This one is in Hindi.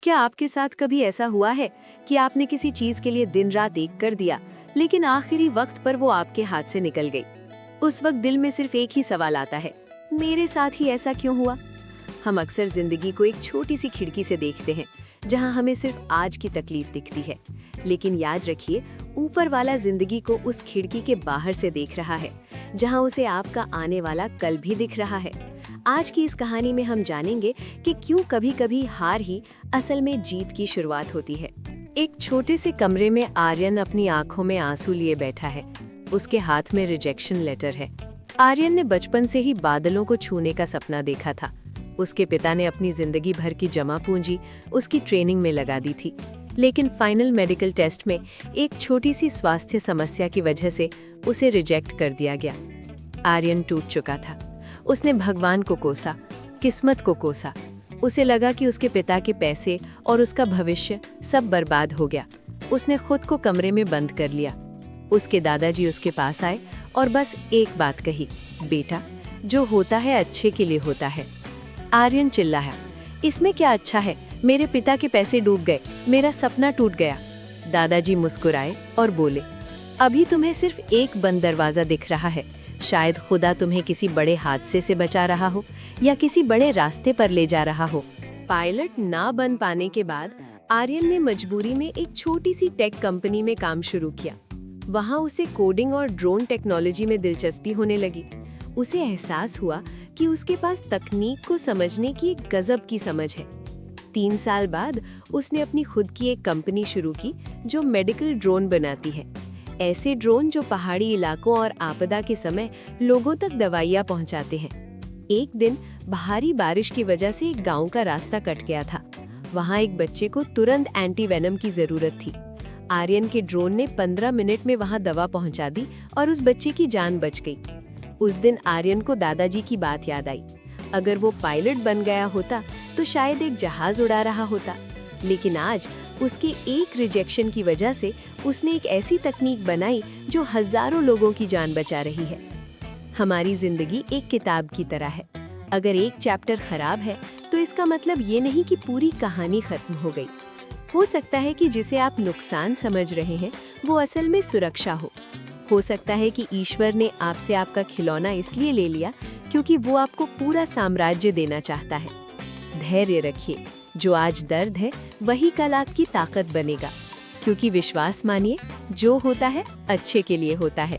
क्या आपके साथ कभी ऐसा हुआ है कि आपने किसी चीज के लिए दिन रात एक कर दिया, लेकिन आखिरी वक्त पर वो आपके हाथ से निकल गई? उस वक्त दिल में सिर्फ एक ही सवाल आता है, मेरे साथ ही ऐसा क्यों हुआ? हम अक्सर जिंदगी को एक छोटी सी खिड़की से देखते हैं, जहां हमें सिर्फ आज की तकलीफ दिखती है। लेकिन याद रखिए, ऊपर वाला जिंदगी को उस खिड़की के बाहर से देख रहा है, जहां उसे आपका आने वाला कल भी दिख रहा है। आज की इस कहानी में हम जानेंगे कि क्यों कभी-कभी हार ही असल में जीत की शुरुआत होती है। एक छोटे से कमरे में आर्यन अपनी आंखों में आंसू लिए बैठा है। उसके हाथ में रिजेक्शन लेटर है। आर्यन ने बचपन से ही बादलों को छूने का सपना देखा था। उसके पिता ने अपनी जिंदगी भर की जमा पूंजी उसकी ट्रेनिंग में लगा दी थी, लेकिन फाइनल मेडिकल टेस्ट में एक छोटी सी स्वास्थ्य समस्या की वजह से उसे रिजेक्ट कर दिया गया। आर्यन टूट चुका था। उसने भगवान को कोसा, किस्मत को कोसा। उसे लगा कि उसके पिता के पैसे और उसका भविष्य सब बर्बाद हो गया। उसने खुद को कमरे में बंद कर लिया। उसके दादाजी उसके पास आए और बस एक बात कही, बेटा, जो होता है अच्छे के लिए होता है। आर्यन चिल्लाया, इसमें क्या अच्छा है? मेरे पिता के पैसे डूब गए, मेरा सपना टूट गया। दादाजी मुस्कुराए और बोले, अभी तुम्हें सिर्फ एक बंद दरवाजा दिख रहा है। शायद खुदा तुम्हें किसी बड़े हादसे से बचा रहा हो या किसी बड़े रास्ते पर ले जा रहा हो। पायलट ना बन पाने के बाद आर्यन ने मजबूरी में एक छोटी सी टेक कंपनी में काम शुरू किया। वहां उसे कोडिंग और ड्रोन टेक्नोलॉजी में दिलचस्पी होने लगी। उसे एहसास हुआ कि उसके पास तकनीक को समझने की एक गजब की समझ है। 3 साल बाद उसने अपनी खुद की एक कंपनी शुरू की जो मेडिकल ड्रोन बनाती है। ऐसे ड्रोन जो पहाड़ी इलाकों और आपदा के समय लोगों तक दवाइयाँ पहुँचाते हैं। एक दिन भारी बारिश की वजह से एक गांव का रास्ता कट गया था। वहाँ एक बच्चे को तुरंत एंटी वेनम की जरूरत थी। आर्यन के ड्रोन ने 15 मिनट में वहाँ दवा पहुँचा दी और उस बच्चे की जान बच गई। उस दिन आर्यन को दादाजी की बात याद आई। अगर वो पायलट बन गया होता तो शायद एक जहाज उड़ा रहा होता, लेकिन आज उसके एक रिजेक्शन की वजह से उसने एक ऐसी तकनीक बनाई जो हजारों लोगों की जान बचा रही है। हमारी जिंदगी एक किताब की तरह है। अगर एक चैप्टर खराब है तो इसका मतलब ये नहीं कि पूरी कहानी खत्म हो गई। हो सकता है कि जिसे आप नुकसान समझ रहे हैं वो असल में सुरक्षा हो सकता है कि ईश्वर ने आपसे आपका खिलौना इसलिए ले लिया क्योंकि वो आपको पूरा साम्राज्य देना चाहता है। धैर्य रखिए, जो आज दर्द है वही कल आपकी ताकत बनेगा, क्योंकि विश्वास मानिए, जो होता है अच्छे के लिए होता है।